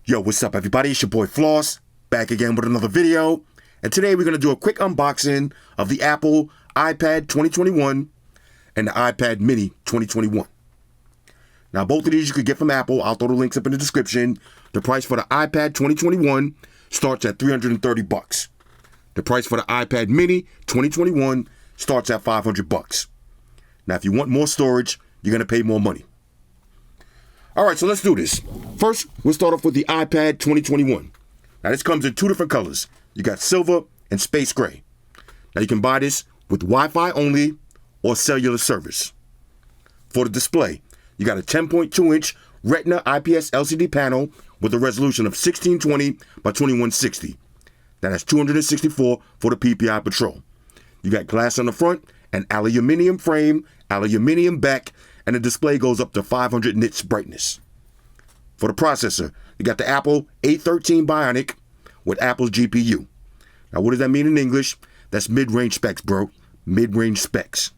Yo, what's up everybody? It's your boy Floss, back again with another video. And today we're going to do a quick unboxing of the Apple iPad 2021 and the iPad mini 2021. Now both of these you could get from Apple. I'll throw the links up in the description. The price for the iPad 2021 starts at $330. The price for the iPad mini 2021 starts at $500. Now if you want more storage, you're going to pay more money. Alright, so let's do this. First, we'll start off with the iPad 2021. Now this comes in two different colors. You got silver and space gray. Now you can buy this with Wi-Fi only or cellular service. For the display, you got a 10.2-inch Retina IPS LCD panel with a resolution of 1620 by 2160. Now that's 264 for the PPI Patrol. You got glass on the front, an aluminum frame, aluminum back, and the display goes up to 500 nits brightness. For the processor, you got the Apple A13 Bionic with Apple's GPU. Now what does that mean in English? That's mid-range specs, bro. Mid-range specs.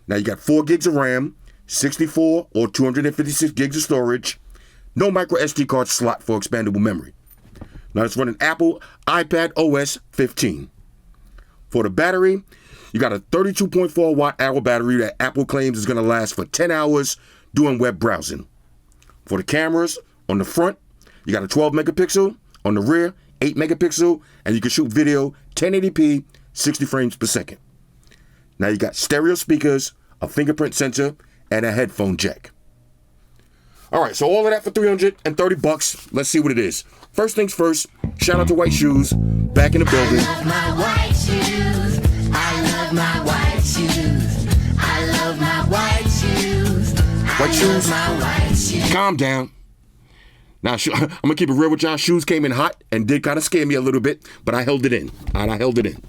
Now you got 4 gigs of RAM, 64 or 256 gigs of storage, no micro SD card slot for expandable memory. Now it's running Apple iPad OS 15. For the battery, you got a 32.4 watt-hour battery that Apple claims is going to last for 10 hours doing web browsing. For the cameras, on the front, you got a 12 megapixel, on the rear, 8 megapixel, and you can shoot video 1080p, 60 frames per second. Now you got stereo speakers, a fingerprint sensor, and a headphone jack. Alright, so all of that for $330. Let's see what it is. First things first, shout out to White Shoes, back in the building. I love my white shoes. I love my white shoes. I love my white shoes. White shoes? My white shoes. Calm down. Now, I'm going to keep it real with y'all. Shoes came in hot and did kind of scare me a little bit, but I held it in. All right, I held it in.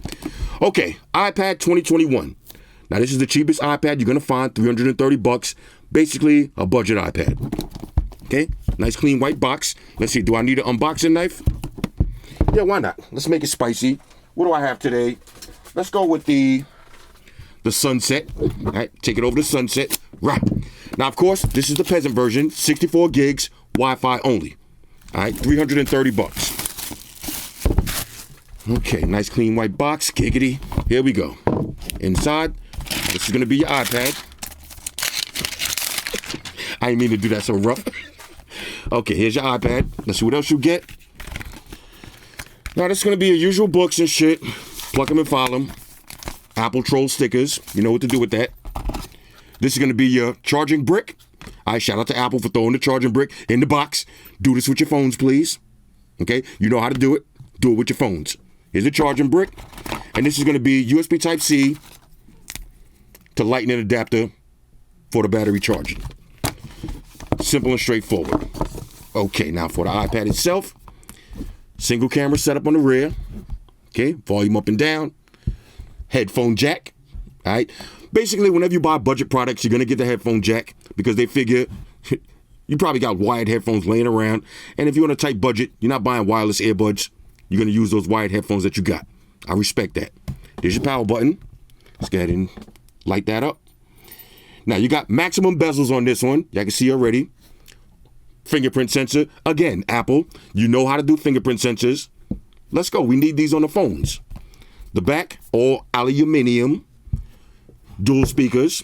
Okay, iPad 2021. Now, this is the cheapest iPad you're going to find, $330. Basically, a budget iPad. Okay, nice clean white box. Let's see, do I need an unboxing knife? Yeah, why not? Let's make it spicy. What do I have today? Let's go with the Sunset. All right, take it over to Sunset. Right. Now, of course, this is the peasant version, 64 gigs, Wi-Fi only. All right, $330. Okay, nice clean white box, giggity. Here we go. Inside, this is gonna be your iPad. I didn't mean to do that so rough. Okay, here's your iPad. Let's see what else you get. Now, this is gonna be your usual books and shit. Plug them and file them. Apple Troll stickers. You know what to do with that. This is going to be your charging brick. All right, shout out to Apple for throwing the charging brick in the box. Do this with your phones, please. Okay, you know how to do it. Do it with your phones. Here's the charging brick. And this is going to be USB Type-C to lightning adapter for the battery charging. Simple and straightforward. Okay, now for the iPad itself. Single camera setup on the rear. Okay, volume up and down. Headphone jack. All right. Basically, whenever you buy budget products, you're going to get the headphone jack because they figure you probably got wired headphones laying around. And if you're on a tight budget, you're not buying wireless earbuds. You're going to use those wired headphones that you got. I respect that. There's your power button. Let's go ahead and light that up. Now, you got maximum bezels on this one. Y'all can see already. Fingerprint sensor. Again, Apple, you know how to do fingerprint sensors. Let's go. We need these on the phones. The back, all aluminum. Dual speakers,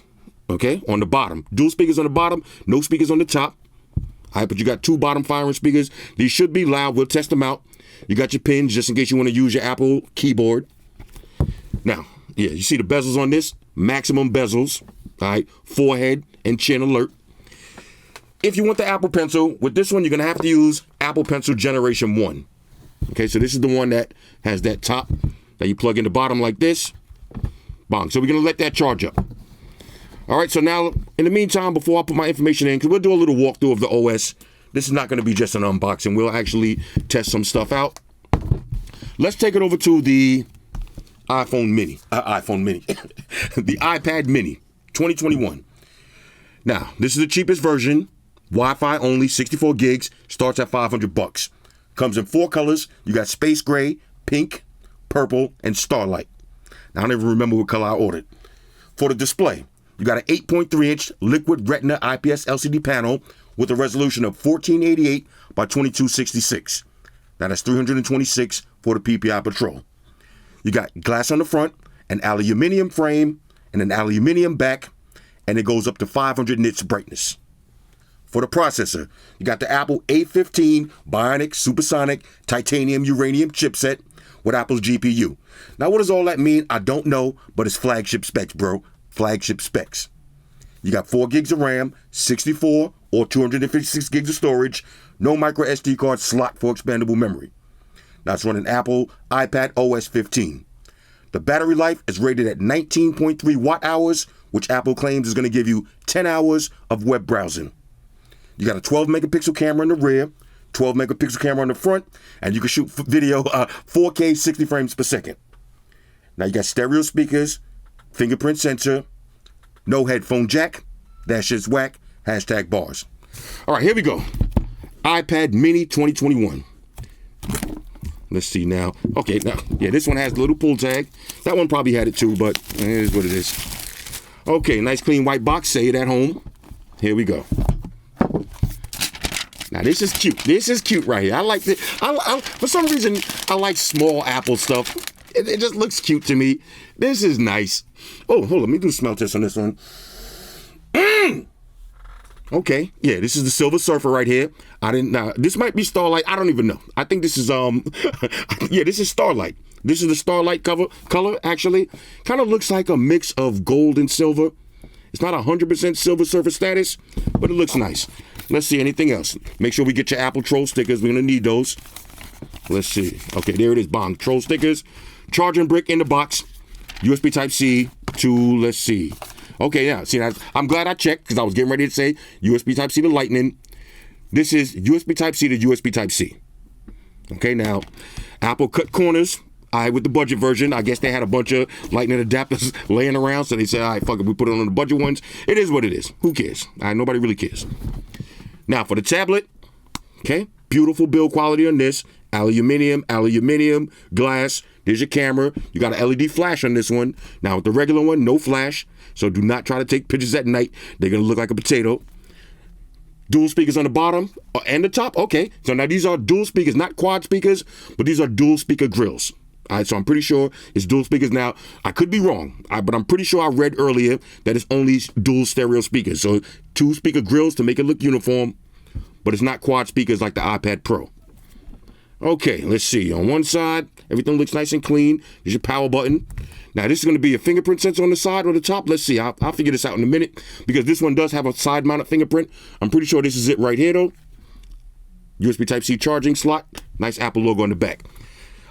okay, on the bottom. Dual speakers on the bottom, no speakers on the top. All right, but you got 2 bottom firing speakers. These should be loud. We'll test them out. You got your pins just in case you want to use your Apple keyboard. Now, yeah, you see the bezels on this? Maximum bezels. All right, forehead and chin alert. If you want the Apple Pencil, with this one, you're going to have to use Apple Pencil Generation 1. Okay, so this is the one that has that top that you plug in the bottom like this. Bong. So we're going to let that charge up. All right, so now, in the meantime, before I put my information in, because we'll do a little walkthrough of the OS. This is not going to be just an unboxing. We'll actually test some stuff out. Let's take it over to the iPhone mini. The iPad mini 2021. Now, this is the cheapest version. Wi-Fi only, 64 gigs. Starts at $500. Comes in 4 colors. You got space gray, pink, purple, and starlight. Now, I don't even remember what color I ordered. For the display, you got an 8.3-inch liquid Retina IPS LCD panel with a resolution of 1488 by 2266. Now that's 326 for the PPI Patrol. You got glass on the front, an aluminum frame, and an aluminum back, and it goes up to 500 nits brightness. For the processor, you got the Apple A15 Bionic Supersonic Titanium Uranium chipset with Apple's GPU. Now, what does all that mean? I don't know, but it's flagship specs, bro. Flagship specs. You got 4 gigs of RAM, 64 or 256 gigs of storage, no micro SD card slot for expandable memory. Now, it's running Apple iPad OS 15. The battery life is rated at 19.3 watt hours, which Apple claims is going to give you 10 hours of web browsing. You got a 12 megapixel camera in the rear, 12 megapixel camera on the front, and you can shoot video 4K 60 frames per second. Now you got stereo speakers, fingerprint sensor, no headphone jack. That shit's whack. Hashtag bars. All right, here we go. iPad Mini 2021. Let's see now. Okay, now, yeah, this one has the little pull tag. That one probably had it too, but it is what it is. Okay, nice clean white box. Say it at home. Here we go. Now this is cute. This is cute right here. I like it. For some reason, I like small Apple stuff. It just looks cute to me. This is nice. Oh, hold on. Let me do a smell test on this one. Okay, yeah, this is the Silver Surfer right here. This might be Starlight. I don't even know. I think this is yeah, this is Starlight. This is the Starlight color actually. Kind of looks like a mix of gold and silver. It's not 100% Silver Surfer status, but it looks nice. Let's see anything else. Make sure we get your Apple Troll stickers. We're gonna need those. Let's see. Okay, there it is. Bong Troll stickers. Charging brick in the box. USB Type-C to, let's see. Okay, yeah. See, I'm glad I checked because I was getting ready to say USB Type-C to Lightning. This is USB Type-C to USB Type-C. Okay, now, Apple cut corners. With the budget version, I guess they had a bunch of Lightning adapters laying around, so they said, all right, fuck it, we put it on the budget ones. It is what it is. Who cares? Nobody really cares. Now, for the tablet, okay, beautiful build quality on this. Aluminum, glass. There's your camera. You got an LED flash on this one. Now, with the regular one, no flash, so do not try to take pictures at night. They're going to look like a potato. Dual speakers on the bottom and the top. Okay, so now these are dual speakers, not quad speakers, but these are dual speaker grills. All right, so I'm pretty sure it's dual speakers. Now, I could be wrong, but I'm pretty sure I read earlier that it's only dual stereo speakers. So 2 speaker grills to make it look uniform, but it's not quad speakers like the iPad Pro. Okay, let's see. On one side, everything looks nice and clean. There's your power button. Now, this is going to be a fingerprint sensor on the side or the top. Let's see. I'll figure this out in a minute because this one does have a side-mounted fingerprint. I'm pretty sure this is it right here, though. USB Type-C charging slot. Nice Apple logo on the back.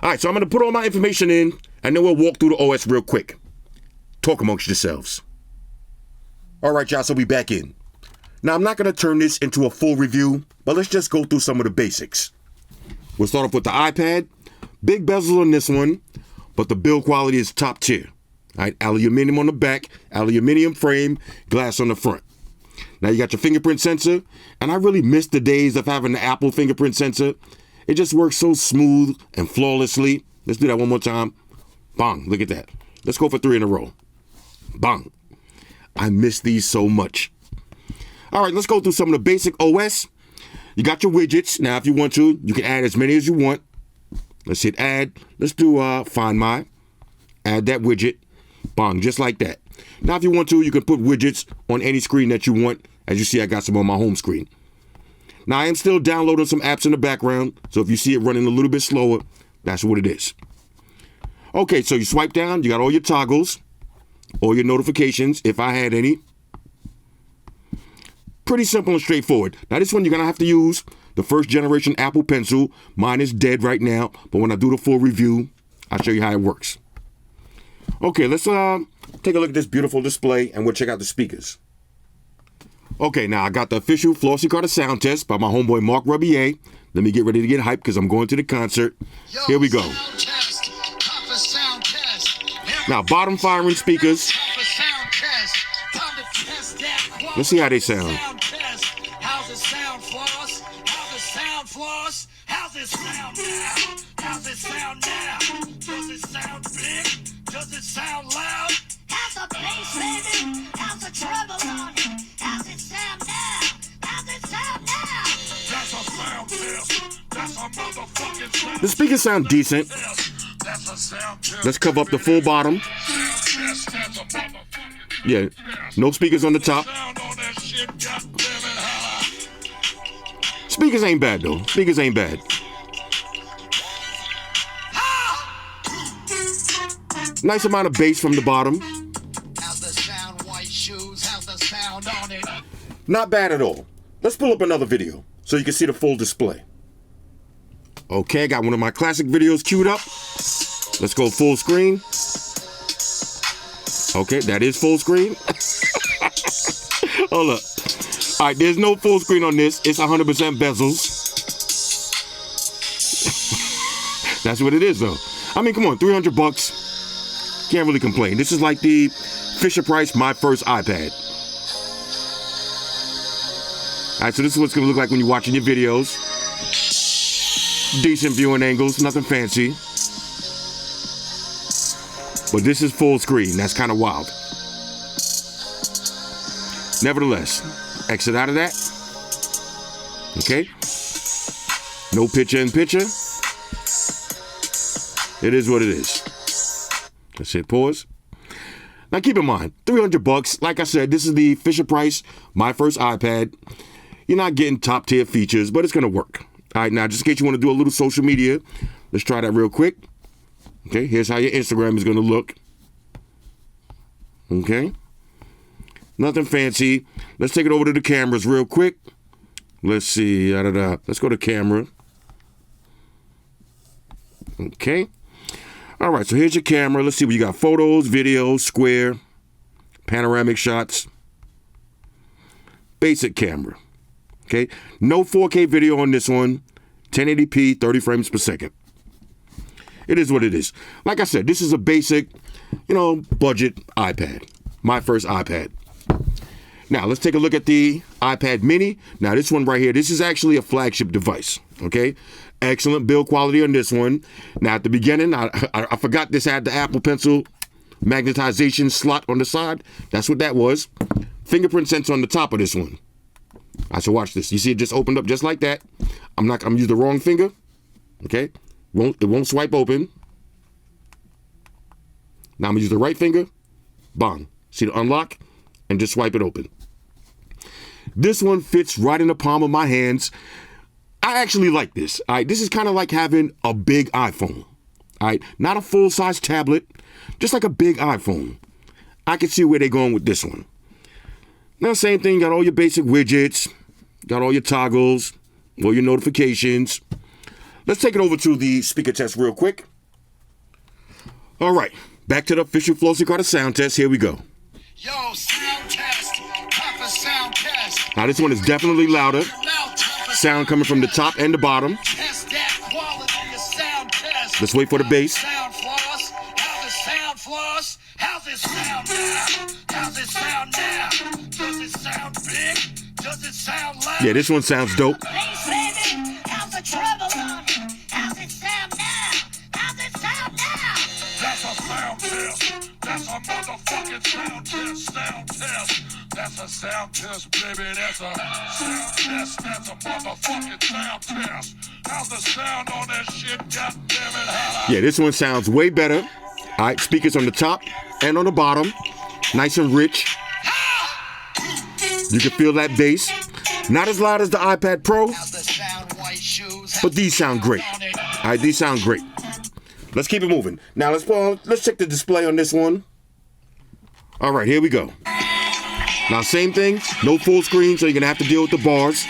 All right, so I'm going to put all my information in, and then we'll walk through the OS real quick. Talk amongst yourselves. All right, y'all, so we back in. Now, I'm not going to turn this into a full review, but let's just go through some of the basics. We'll start off with the iPad. Big bezel on this one, but the build quality is top tier. All right, aluminum on the back, aluminum frame, glass on the front. Now, you got your fingerprint sensor, and I really miss the days of having the Apple fingerprint sensor. It just works so smooth and flawlessly. Let's do that one more time. Bang, look at that. Let's go for 3 in a row. Bang. I miss these so much. All right, let's go through some of the basic OS. You got your widgets. Now, if you want to, you can add as many as you want. Let's hit add. Let's do Find My. Add that widget. Bang, just like that. Now, if you want to, you can put widgets on any screen that you want. As you see, I got some on my home screen. Now, I am still downloading some apps in the background, so if you see it running a little bit slower, that's what it is. Okay, so you swipe down, you got all your toggles, all your notifications, if I had any. Pretty simple and straightforward. Now, this one you're going to have to use the first generation Apple Pencil. Mine is dead right now, but when I do the full review, I'll show you how it works. Okay, let's take a look at this beautiful display, and we'll check out the speakers. Okay, now I got the official Flossy Carter sound test by my homeboy Mark Rubier. Let me get ready to get hyped because I'm going to the concert. Here we go. Now, bottom firing speakers. Let's see how they sound. How's it sound, Floss? How's it sound, Floss? How's it sound now? How's it sound now? Does it sound big? Does it sound loud? How's the bass, baby? How's the treble on it? How's it sound now? How's it sound now? That's a sound sound test. That's a motherfucking sound The speakers sound decent. test. That's a sound test. Let's cover up the full bottom. Sound test. That's a motherfucking Yeah, no speakers on the top. sound on that shit. Goddamn it, holla. Speakers ain't bad though. Speakers ain't bad. Nice amount of bass from the bottom. How's the sound, white shoes? How's the sound on it? Not bad at all. Let's pull up another video so you can see the full display. Okay, I got one of my classic videos queued up. Let's go full screen. Okay, that is full screen. Hold up. All right, there's no full screen on this. It's 100% bezels. That's what it is, though. I mean, come on, $300. Can't really complain. This is like the Fisher-Price My First iPad. All right, so this is what it's gonna look like when you're watching your videos. Decent viewing angles, nothing fancy. But this is full screen. That's kind of wild. Nevertheless, exit out of that. Okay. No picture in picture. It is what it is. Let's hit pause. Now keep in mind, $300. Like I said, this is the Fisher-Price My First iPad. You're not getting top tier features, but it's gonna work. All right, now just in case you want to do a little social media, let's try that real quick. Okay, here's how your Instagram is gonna look. Okay. Nothing fancy. Let's take it over to the cameras real quick. Let's see. Let's go to camera. Okay. All right, so here's your camera. Let's see what you got. Photos, videos, square, panoramic shots, basic camera. Okay. No 4K video on this one. 1080p, 30 frames per second. It is what it is. Like I said, this is a basic, budget iPad. My first iPad. Now, let's take a look at the iPad mini. Now, this one right here, this is actually a flagship device, okay? Excellent build quality on this one. Now, at the beginning, I forgot this had the Apple Pencil magnetization slot on the side. That's what that was. Fingerprint sensor on the top of this one. All right, so watch this. You see it just opened up just like that. I'm gonna use the wrong finger, okay? It won't swipe open. Now I'm gonna use the right finger. Bang. See the unlock? And just swipe it open. This one fits right in the palm of my hands. I actually like this. All right, this is kind of like having a big iPhone. All right, not a full-size tablet, just like a big iPhone. I can see where they're going with this one. Now, same thing, got all your basic widgets, got all your toggles, all your notifications. Let's take it over to the speaker test real quick. All right, back to the official Flossy Carter sound test. Here we go. Yo, sound test. Proper sound test. Now, this one is definitely louder. Loud proper Sound coming from the top and the bottom. test. That quality of sound test. Let's wait for the bass. Sound floss. How's it sound floss? How's it sound now? How's it sound now? Does it sound big? Does it sound loud? Yeah, this one sounds dope. Bass, baby, how's the treble on it? How's it sound now? How's it sound now? That's a sound test. That's a motherfucking sound test. Sound test. That's a sound test, baby. That's a sound test. That's a motherfucking sound test. How's the sound on that shit? Goddamn it, holla. Yeah, this one sounds way better. All right, speakers on the top and on the bottom. Nice and rich. You can feel that bass. Not as loud as the iPad Pro, How's the sound, white shoes? but these sound great. All right, these sound great. Let's keep it moving. Now, let's check the display on this one. All right, here we go. Now, same thing. No full screen, so you're going to have to deal with the bars.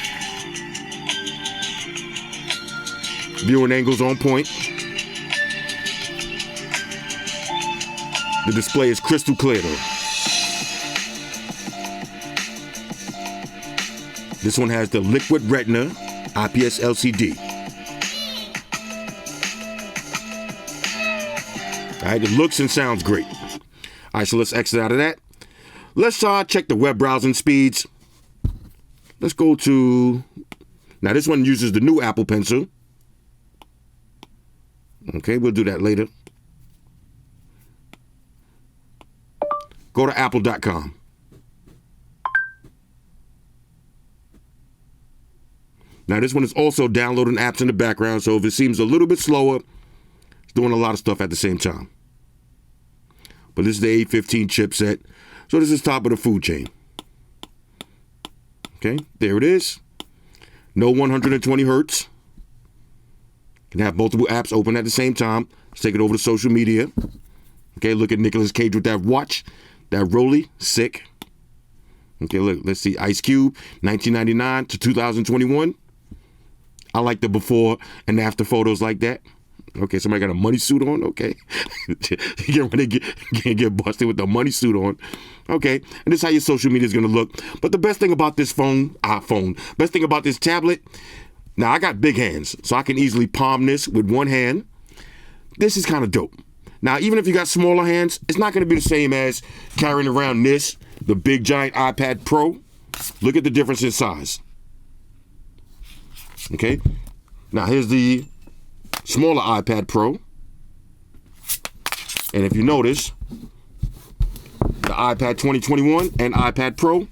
Viewing angles on point. The display is crystal clear, though. This one has the Liquid Retina IPS LCD. All right, it looks and sounds great. All right, so let's exit out of that. Let's check the web browsing speeds. Let's go to, now this one uses the new Apple Pencil. Okay, we'll do that later. Go to apple.com. Now, this one is also downloading apps in the background, so if it seems a little bit slower, it's doing a lot of stuff at the same time. But this is the A15 chipset, so this is top of the food chain. Okay, there it is. No 120 hertz. Can have multiple apps open at the same time. Let's take it over to social media. Okay, look at Nicolas Cage with that watch. That Rolly, sick. Okay, look, let's see. Ice Cube, 1999 to 2021. I like the before and after photos like that. Okay, somebody got a money suit on. Okay. Get ready to get busted with the money suit on. Okay, and this is how your social media is going to look. But the best thing about this best thing about this tablet, now I got big hands, so I can easily palm this with one hand. This is kind of dope. Now, even if you got smaller hands, it's not going to be the same as carrying around this, the big giant iPad Pro. Look at the difference in size. Okay, now here's the smaller iPad Pro. And if you notice, the iPad 2021 and iPad Pro,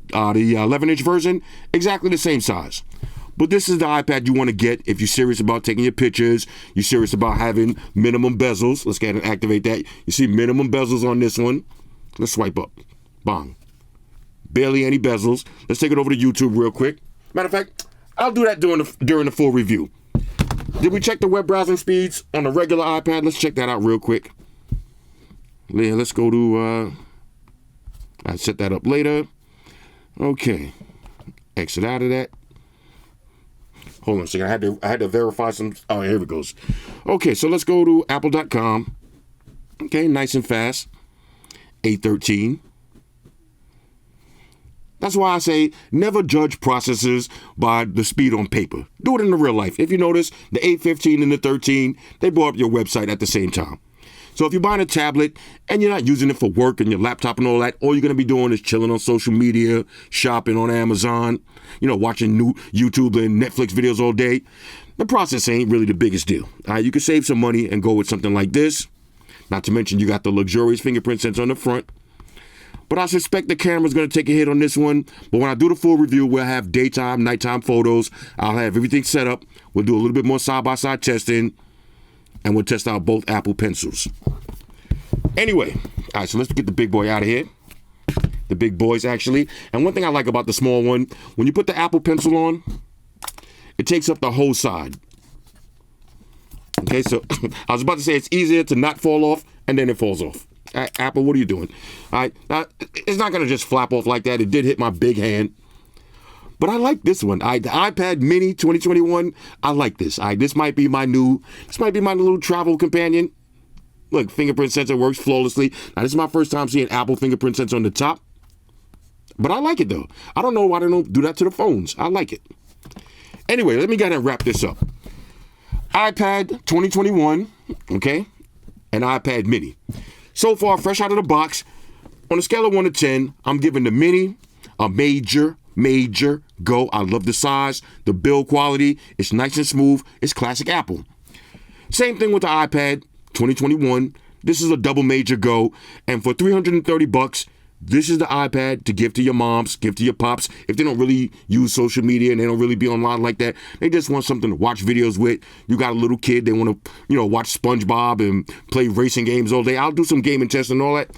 the 11-inch version, exactly the same size. But this is the iPad you want to get if you're serious about taking your pictures, you're serious about having minimum bezels. Let's go ahead and activate that. You see minimum bezels on this one. Let's swipe up. Bang. Barely any bezels. Let's take it over to YouTube real quick. Matter of fact, I'll do that during the full review. Did we check the web browsing speeds on a regular iPad? Let's check that out real quick. Yeah, let's go to, I'll set that up later. Okay. Exit out of that. Hold on a second. I had to verify some. Oh, here it goes. Okay, so let's go to apple.com. Okay, nice and fast. 813. That's why I say never judge processors by the speed on paper. Do it in the real life. If you notice, the 815 and the 13, they blow up your website at the same time. So if you're buying a tablet and you're not using it for work and your laptop and all that, all you're going to be doing is chilling on social media, shopping on Amazon, watching new YouTube and Netflix videos all day, the process ain't really the biggest deal. All right, you can save some money and go with something like this. Not to mention you got the luxurious fingerprint sensor on the front. But I suspect the camera's going to take a hit on this one. But when I do the full review, we'll have daytime, nighttime photos. I'll have everything set up. We'll do a little bit more side-by-side testing. And we'll test out both Apple Pencils. Anyway, all right, so let's get the big boy out of here. The big boys, actually. And one thing I like about the small one, when you put the Apple Pencil on, it takes up the whole side. Okay, so I was about to say it's easier to not fall off, and then it falls off. All right, Apple, what are you doing? All right, now, it's not going to just flap off like that. It did hit my big hand. But I like this one. The iPad Mini 2021, I like this. This might be my little travel companion. Look, fingerprint sensor works flawlessly. Now, this is my first time seeing Apple fingerprint sensor on the top. But I like it, though. I don't know why they don't do that to the phones. I like it. Anyway, let me go ahead and wrap this up. iPad 2021, okay, and iPad Mini. So far, fresh out of the box, on a scale of 1 to 10, I'm giving the Mini a major go. I love the size, the build quality. It's nice and smooth. It's classic Apple. Same thing with the iPad 2021. This is a double major go. And for $330, this is the iPad to give to your moms, give to your pops. If they don't really use social media and they don't really be online like that, they just want something to watch videos with. You got a little kid, they want to, watch SpongeBob and play racing games all day. I'll do some gaming tests and all that.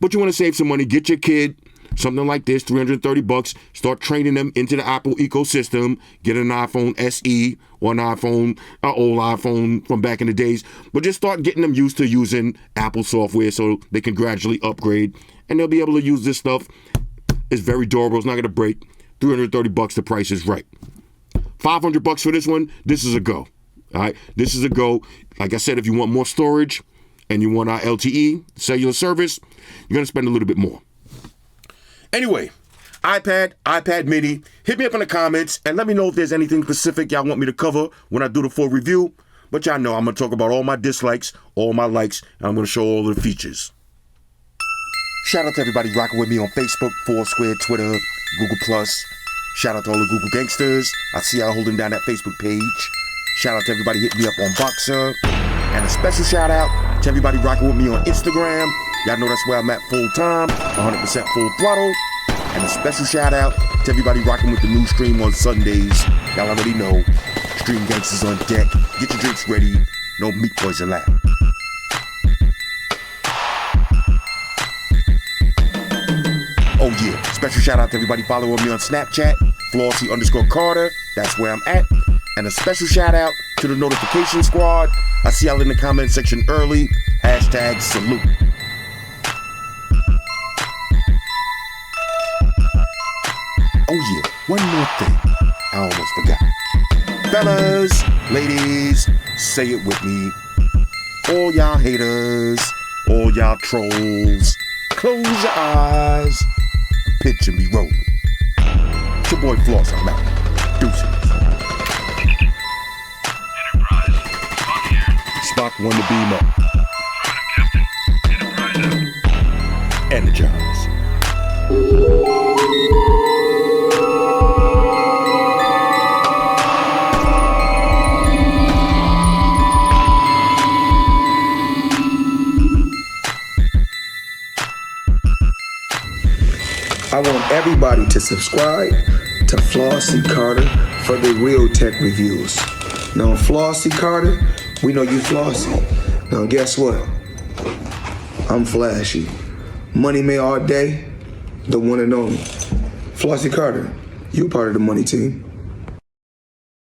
But you want to save some money, get your kid something like this, $330. Start training them into the Apple ecosystem. Get an iPhone SE or an old iPhone from back in the days. But just start getting them used to using Apple software so they can gradually upgrade. And they'll be able to use this stuff. It's very durable. It's not going to break. $330, the price is right. $500 for this one. This is a go. All right. This is a go. Like I said, if you want more storage and you want our LTE cellular service, you're going to spend a little bit more. Anyway, iPad Mini, hit me up in the comments and let me know if there's anything specific y'all want me to cover when I do the full review. But y'all know I'm going to talk about all my dislikes, all my likes, and I'm going to show all the features. Shout out to everybody rocking with me on Facebook, Foursquare, Twitter, Google+. Shout out to all the Google gangsters. I see y'all holding down that Facebook page. Shout out to everybody hitting me up on Boxer. And a special shout out to everybody rocking with me on Instagram. Y'all know that's where I'm at full time, 100% full throttle. And a special shout out To everybody rocking with the new stream on Sundays, y'all already know. Stream gangsters on deck. Get your drinks ready. No meat boys allowed. Oh yeah, special shout out to everybody following me on Snapchat, Flossy_Carter, that's where I'm at. And a special shout out to the notification squad. I see y'all in the comment section early. #salute. Oh yeah, one more thing. I almost forgot. Fellas, ladies, say it with me. All y'all haters, all y'all trolls, close your eyes. Picture me rolling. It's your boy Floss, I'm out. Deuces. Enterprise, Spock here. Spock one to beam up. Affirmative, Captain. Enterprise out. Energize. I want everybody to subscribe to Flossy Carter for the real tech reviews. Now, Flossy Carter, we know you flossy. Now, guess what? I'm flashy. Money made all day, the one and only. Flossy Carter, you part of the money team.